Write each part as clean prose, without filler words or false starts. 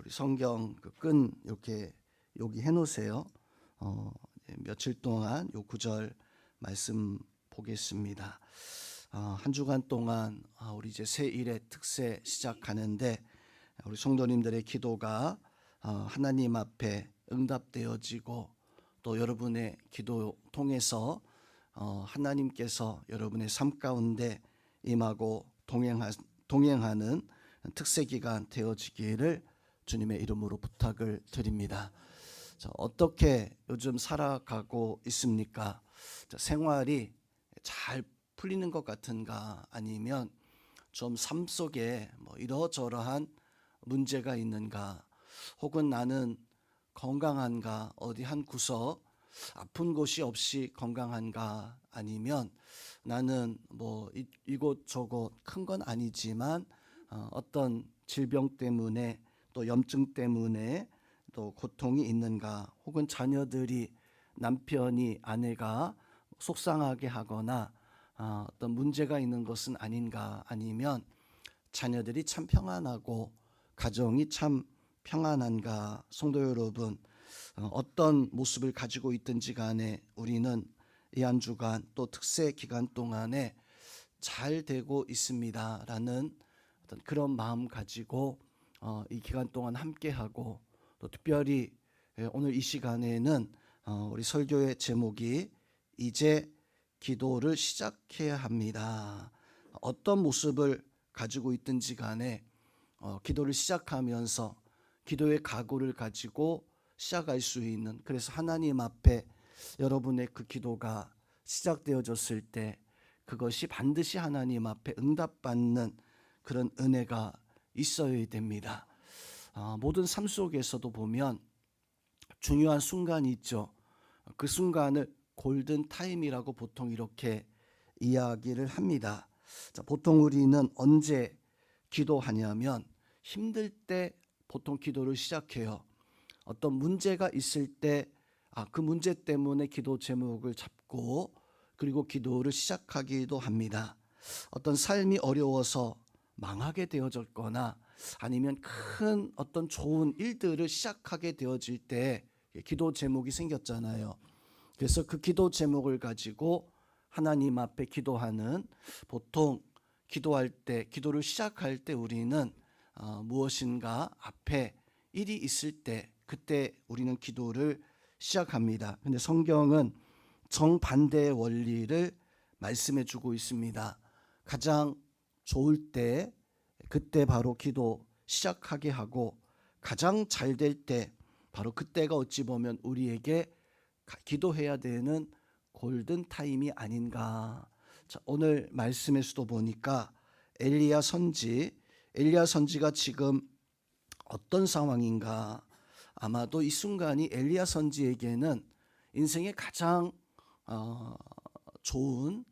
우리 성경 그 끈 이렇게 여기 해놓으세요. 며칠 동안 요 구절 말씀 보겠습니다. 한 주간 동안 우리 이제 새 일의 특세 시작하는데 우리 성도님들의 기도가 하나님 앞에 응답되어지고 또 여러분의 기도 통해서 하나님께서 여러분의 삶 가운데 임하고 동행하는 특세 기간 되어지기를 주님의 이름으로 부탁을 드립니다. 자, 어떻게 요즘 살아가고 있습니까? 자, 생활이 잘 풀리는 것 같은가, 아니면 좀 삶 속에 뭐 이러저러한 문제가 있는가, 혹은 나는 건강한가, 어디 한 구석 아픈 곳이 없이 건강한가, 아니면 나는 뭐 이곳저곳 큰 건 아니지만 어떤 질병 때문에 또 염증 때문에 또 고통이 있는가, 혹은 자녀들이 남편이 아내가 속상하게 하거나 어떤 문제가 있는 것은 아닌가, 아니면 자녀들이 참 평안하고 가정이 참 평안한가. 성도 여러분, 어떤 모습을 가지고 있든지 간에 우리는 이 한 주간 또 특세 기간 동안에 잘 되고 있습니다라는 어떤 그런 마음 가지고 이 기간 동안 함께하고, 또 특별히 오늘 이 시간에는 우리 설교의 제목이 이제 기도를 시작해야 합니다. 어떤 모습을 가지고 있든지 간에 기도를 시작하면서 기도의 각오를 가지고 시작할 수 있는, 그래서 하나님 앞에 여러분의 그 기도가 시작되어졌을 때 그것이 반드시 하나님 앞에 응답받는 그런 은혜가 있어야 됩니다. 모든 삶 속에서도 보면 중요한 순간이 있죠. 그 순간을 골든 타임이라고 보통 이렇게 이야기를 합니다. 자, 보통 우리는 언제 기도하냐면 힘들 때 보통 기도를 시작해요. 어떤 문제가 있을 때 그 문제 때문에 기도 제목을 잡고 그리고 기도를 시작하기도 합니다. 어떤 삶이 어려워서 망하게 되어졌거나 아니면 큰 어떤 좋은 일들을 시작하게 되어질 때 기도 제목이 생겼잖아요. 그래서 그 기도 제목을 가지고 하나님 앞에 기도하는, 보통 기도할 때, 기도를 시작할 때 우리는 무엇인가 앞에 일이 있을 때, 그때 우리는 기도를 시작합니다. 근데 성경은 정반대의 원리를 말씀해 주고 있습니다. 가장 좋을 때 그때 바로 기도 시작하게 하고, 가장 잘 될 때 바로 그때가 어찌 보면 우리에게 기도해야 되는 골든 타임이 아닌가. 자, 오늘 말씀에서도 보니까 엘리야 선지가 지금 어떤 상황인가. 아마도 이 순간이 엘리야 선지에게는 인생의 가장 좋은,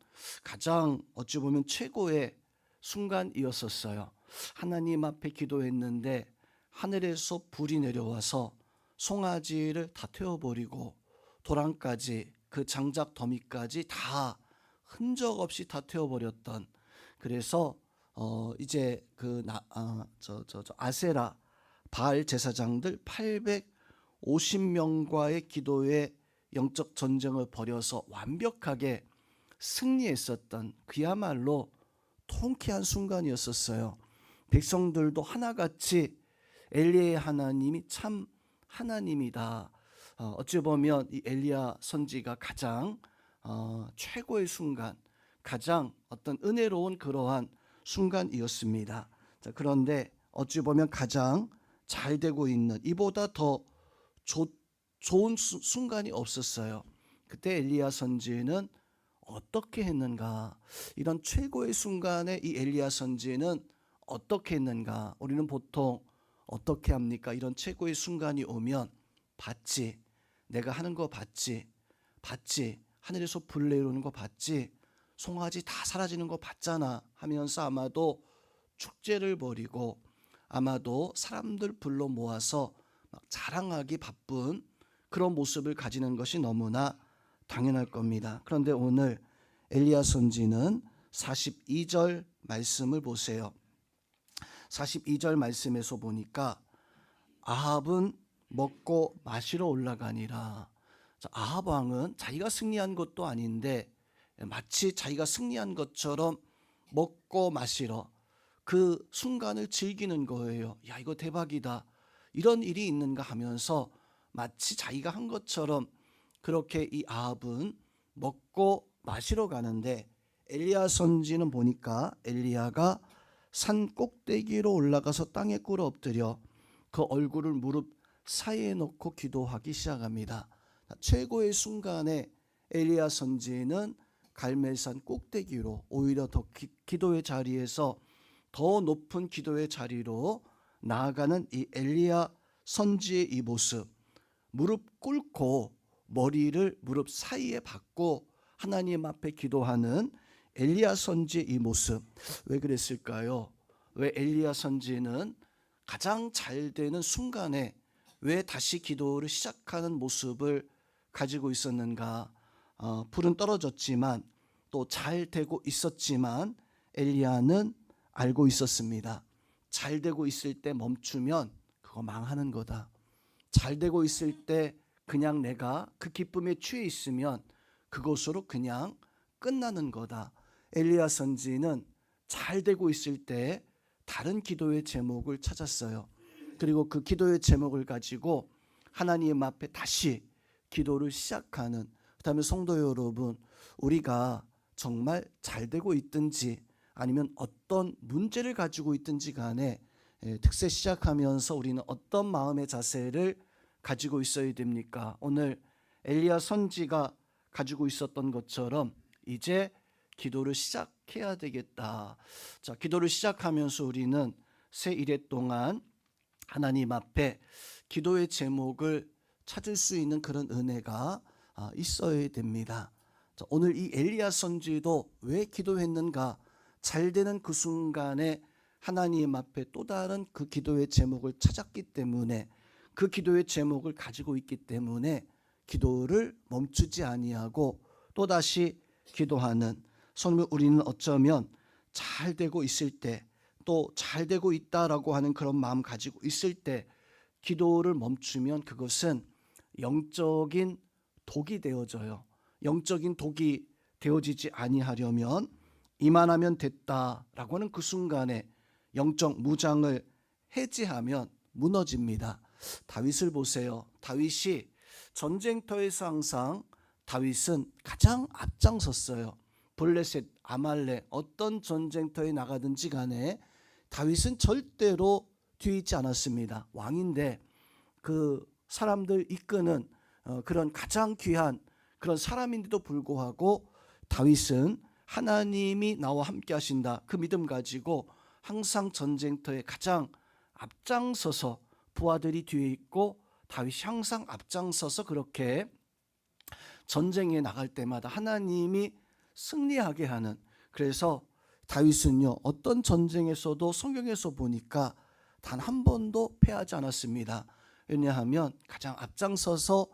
가장 어찌 보면 최고의 순간이었었어요. 하나님 앞에 기도했는데 하늘에서 불이 내려와서 송아지를 다 태워버리고 도랑까지, 그 장작 더미까지 다 흔적 없이 다 태워버렸던, 그래서 이제 그 아세라 바알 제사장들 850명과의 기도의 영적 전쟁을 벌여서 완벽하게 승리했었던, 그야말로 통쾌한 순간이었었어요. 백성들도 하나같이 엘리야의 하나님이 참 하나님이다. 어찌 보면 이 엘리야 선지가 가장 최고의 순간, 가장 어떤 은혜로운 그러한 순간이었습니다. 자, 그런데 어찌 보면 가장 잘 되고 있는, 이보다 더 좋은 순간이 없었어요. 그때 엘리야 선지는 어떻게 했는가? 이런 최고의 순간에 이 엘리야 선지는 어떻게 했는가? 우리는 보통 어떻게 합니까? 이런 최고의 순간이 오면 봤지, 내가 하는 거 봤지, 하늘에서 불 내려오는 거 봤지, 송아지 다 사라지는 거 봤잖아 하면서 아마도 축제를 벌이고, 아마도 사람들 불러 모아서 막 자랑하기 바쁜 그런 모습을 가지는 것이 너무나 당연할 겁니다. 그런데 오늘 엘리야 선지는 42절 말씀을 보세요. 42절 말씀에서 보니까 아합은 먹고 마시러 올라가니라. 자, 아합 왕은 자기가 승리한 것도 아닌데 마치 자기가 승리한 것처럼 먹고 마시러 그 순간을 즐기는 거예요. 야, 이거 대박이다. 이런 일이 있는가 하면서 마치 자기가 한 것처럼 그렇게 이 아합은 먹고 마시러 가는데, 엘리야 선지는 보니까 엘리야가 산 꼭대기로 올라가서 땅에 꿇어 엎드려 그 얼굴을 무릎 사이에 놓고 기도하기 시작합니다. 최고의 순간에 엘리야 선지는 갈멜산 꼭대기로, 오히려 더 기도의 자리에서 더 높은 기도의 자리로 나아가는 이 엘리야 선지의 이 모습, 무릎 꿇고 머리를 무릎 사이에 박고 하나님 앞에 기도하는 엘리야 선지의 이 모습, 왜 그랬을까요? 왜 엘리야 선지는 가장 잘 되는 순간에 왜 다시 기도를 시작하는 모습을 가지고 있었는가? 불은 떨어졌지만 또 잘 되고 있었지만 엘리야는 알고 있었습니다. 잘 되고 있을 때 멈추면 그거 망하는 거다. 잘 되고 있을 때 그냥 내가 그 기쁨에 취해 있으면 그것으로 그냥 끝나는 거다. 엘리야 선지는 잘 되고 있을 때 다른 기도의 제목을 찾았어요. 그리고 그 기도의 제목을 가지고 하나님 앞에 다시 기도를 시작하는. 그다음에 성도 여러분, 우리가 정말 잘 되고 있든지 아니면 어떤 문제를 가지고 있든지 간에 특세 시작하면서 우리는 어떤 마음의 자세를 가지고 있어야 됩니까? 오늘 엘리야 선지가 가지고 있었던 것처럼 이제 기도를 시작해야 되겠다. 자, 기도를 시작하면서 우리는 새 일해 동안 하나님 앞에 기도의 제목을 찾을 수 있는 그런 은혜가 있어야 됩니다. 자, 오늘 이 엘리야 선지도 왜 기도했는가? 잘 되는 그 순간에 하나님 앞에 또 다른 그 기도의 제목을 찾았기 때문에, 그 기도의 제목을 가지고 있기 때문에 기도를 멈추지 아니하고 또다시 기도하는. 성도, 우리는 어쩌면 잘 되고 있을 때, 또 잘 되고 있다라고 하는 그런 마음 가지고 있을 때 기도를 멈추면 그것은 영적인 독이 되어져요. 영적인 독이 되어지지 아니하려면 이만하면 됐다라고 하는 그 순간에 영적 무장을 해제하면 무너집니다. 다윗을 보세요. 다윗이 전쟁터에서 항상 다윗은 가장 앞장섰어요. 블레셋, 아말렉 어떤 전쟁터에 나가든지 간에 다윗은 절대로 뒤에 있지 않았습니다. 왕인데 그 사람들 이끄는 그런 가장 귀한 그런 사람인데도 불구하고 다윗은 하나님이 나와 함께 하신다, 그 믿음 가지고 항상 전쟁터에 가장 앞장서서, 부하들이 뒤에 있고 다윗이 항상 앞장서서 그렇게 전쟁에 나갈 때마다 하나님이 승리하게 하는. 그래서 다윗은요, 어떤 전쟁에서도 성경에서 보니까 단 한 번도 패하지 않았습니다. 왜냐하면 가장 앞장서서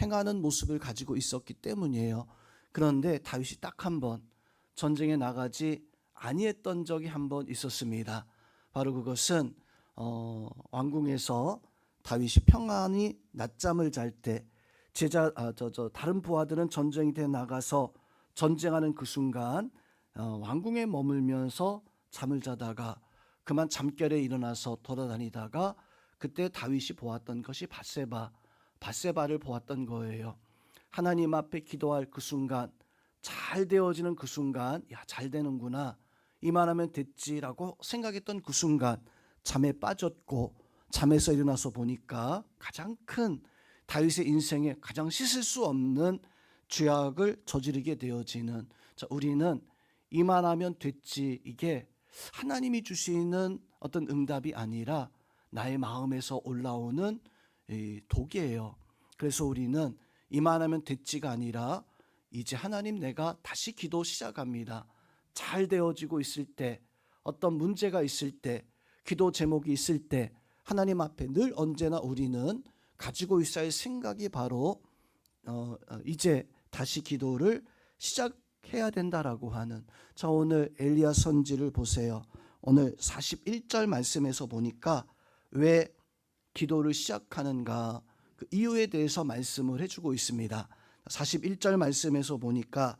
행하는 모습을 가지고 있었기 때문이에요. 그런데 다윗이 딱 한 번 전쟁에 나가지 아니했던 적이 한 번 있었습니다. 바로 그것은 왕궁에서 다윗이 평안히 낮잠을 잘 때 다른 부하들은 전쟁터에 나가서 전쟁하는 그 순간 왕궁에 머물면서 잠을 자다가 그만 잠결에 일어나서 돌아다니다가 그때 다윗이 보았던 것이 밧세바를 보았던 거예요. 하나님 앞에 기도할 그 순간, 잘 되어지는 그 순간, 야, 잘 되는구나, 이만하면 됐지라고 생각했던 그 순간 잠에 빠졌고, 잠에서 일어나서 보니까 가장 큰, 다윗의 인생에 가장 씻을 수 없는 죄악을 저지르게 되어지는. 자, 우리는 이만하면 됐지, 이게 하나님이 주시는 어떤 응답이 아니라 나의 마음에서 올라오는 독이에요. 그래서 우리는 이만하면 됐지가 아니라 이제 하나님, 내가 다시 기도 시작합니다. 잘 되어지고 있을 때, 어떤 문제가 있을 때, 기도 제목이 있을 때 하나님 앞에 늘 언제나 우리는 가지고 있어야 할 생각이 바로 이제 다시 기도를 시작해야 된다라고 하는. 자, 오늘 엘리야 선지를 보세요. 오늘 41절 말씀에서 보니까 왜 기도를 시작하는가, 그 이유에 대해서 말씀을 해주고 있습니다. 41절 말씀에서 보니까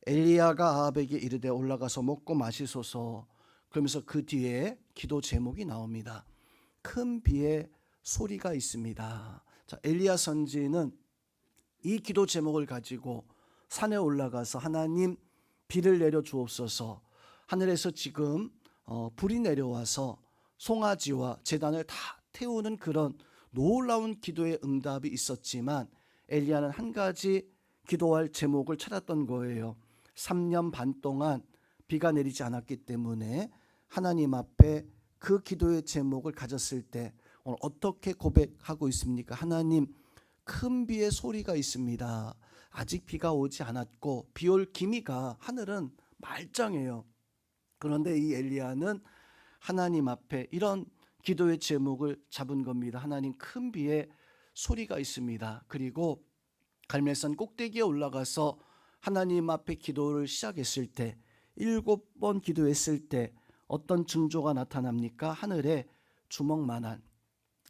엘리야가 아합에게 이르되 올라가서 먹고 마시소서. 그러면서 그 뒤에 기도 제목이 나옵니다. 큰 비의 소리가 있습니다. 자, 엘리야 선지는 이 기도 제목을 가지고 산에 올라가서 하나님 비를 내려 주옵소서, 하늘에서 지금 불이 내려와서 송아지와 제단을 다 태우는 그런 놀라운 기도의 응답이 있었지만 엘리야는 한 가지 기도할 제목을 찾았던 거예요. 3년 반 동안 비가 내리지 않았기 때문에 하나님 앞에 그 기도의 제목을 가졌을 때 오늘 어떻게 고백하고 있습니까? 하나님, 큰 비의 소리가 있습니다. 아직 비가 오지 않았고 비올 기미가, 하늘은 말짱해요. 그런데 이 엘리야는 하나님 앞에 이런 기도의 제목을 잡은 겁니다. 하나님, 큰 비의 소리가 있습니다. 그리고 갈멜산 꼭대기에 올라가서 하나님 앞에 기도를 시작했을 때 7번 기도했을 때 어떤 징조가 나타납니까? 하늘에 주먹만한,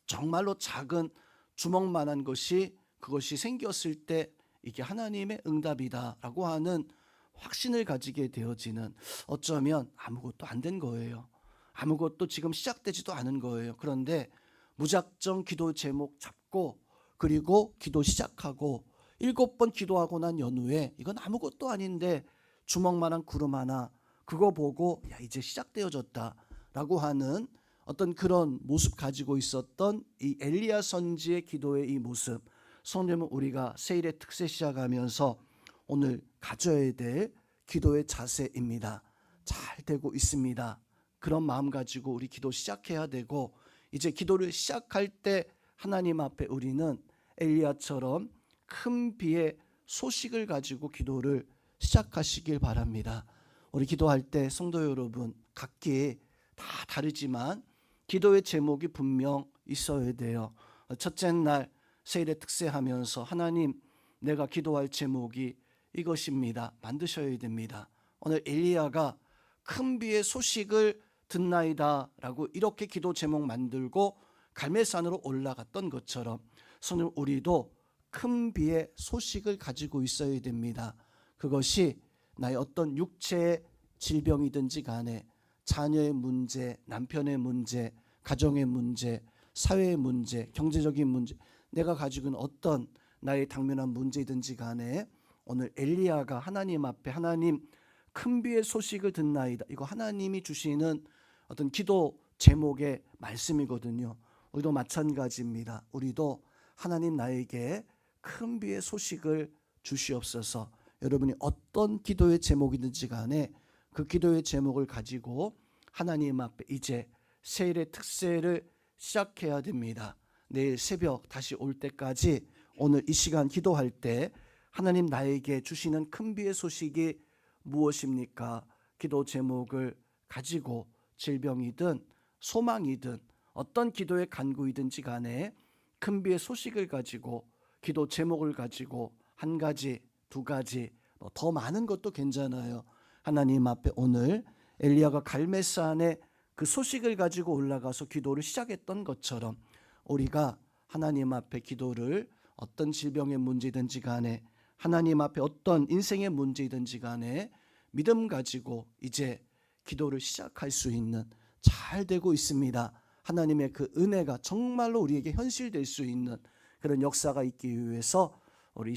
정말로 작은 주먹만한 그것이 생겼을 때 이게 하나님의 응답이다라고 하는 확신을 가지게 되어지는, 어쩌면 아무것도 안 된 거예요. 아무것도 지금 시작되지도 않은 거예요. 그런데 무작정 기도 제목 잡고 그리고 기도 시작하고 7번 기도하고 난 연후에 이건 아무것도 아닌데 주먹만한 구름 하나, 그거 보고 야, 이제 시작되어졌다라고 하는 어떤 그런 모습 가지고 있었던 이 엘리야 선지의 기도의 이 모습, 성령은 우리가 세일의 특세 시작하면서 오늘 가져야 될 기도의 자세입니다. 잘 되고 있습니다. 그런 마음 가지고 우리 기도 시작해야 되고, 이제 기도를 시작할 때 하나님 앞에 우리는 엘리야처럼 큰 비의 소식을 가지고 기도를 시작하시길 바랍니다. 우리 기도할 때 성도 여러분, 각기 다 다르지만 기도의 제목이 분명 있어야 돼요. 첫째 날 세일의 특세하면서 하나님, 내가 기도할 제목이 이것입니다. 만드셔야 됩니다. 오늘 엘리야가 큰 비의 소식을 듣나이다 라고 이렇게 기도 제목 만들고 갈멜산으로 올라갔던 것처럼 성령, 우리도 큰 비의 소식을 가지고 있어야 됩니다. 그것이 나의 어떤 육체의 질병이든지 간에, 자녀의 문제, 남편의 문제, 가정의 문제, 사회의 문제, 경제적인 문제, 내가 가지고 있는 어떤 나의 당면한 문제이든지 간에 오늘 엘리야가 하나님 앞에, 하나님, 큰 비의 소식을 듣나이다, 이거 하나님이 주시는 어떤 기도 제목의 말씀이거든요. 우리도 마찬가지입니다. 우리도 하나님, 나에게 큰 비의 소식을 주시옵소서. 여러분이 어떤 기도의 제목이든지 간에 그 기도의 제목을 가지고 하나님 앞에 이제 세일의 특세를 시작해야 됩니다. 내일 새벽 다시 올 때까지 오늘 이 시간 기도할 때 하나님, 나에게 주시는 큰 비의 소식이 무엇입니까? 기도 제목을 가지고 질병이든 소망이든 어떤 기도의 간구이든지 간에 큰 비의 소식을 가지고 기도 제목을 가지고 한 가지, 두 가지, 더 많은 것도 괜찮아요. 하나님 앞에 오늘 엘리야가 갈멜산에 그 소식을 가지고 올라가서 기도를 시작했던 것처럼 우리가 하나님 앞에 기도를, 어떤 질병의 문제든지 간에, 하나님 앞에 어떤 인생의 문제이든지 간에 믿음 가지고 이제 기도를 시작할 수 있는, 잘 되고 있습니다. 하나님의 그 은혜가 정말로 우리에게 현실될 수 있는 그런 역사가 있기 위해서 우리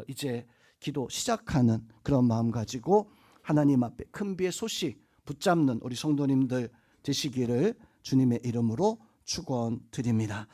이제 기도 시작하는 그런 마음 가지고 하나님 앞에 큰 비의 소식 붙잡는 우리 성도님들 되시기를 주님의 이름으로 축원드립니다.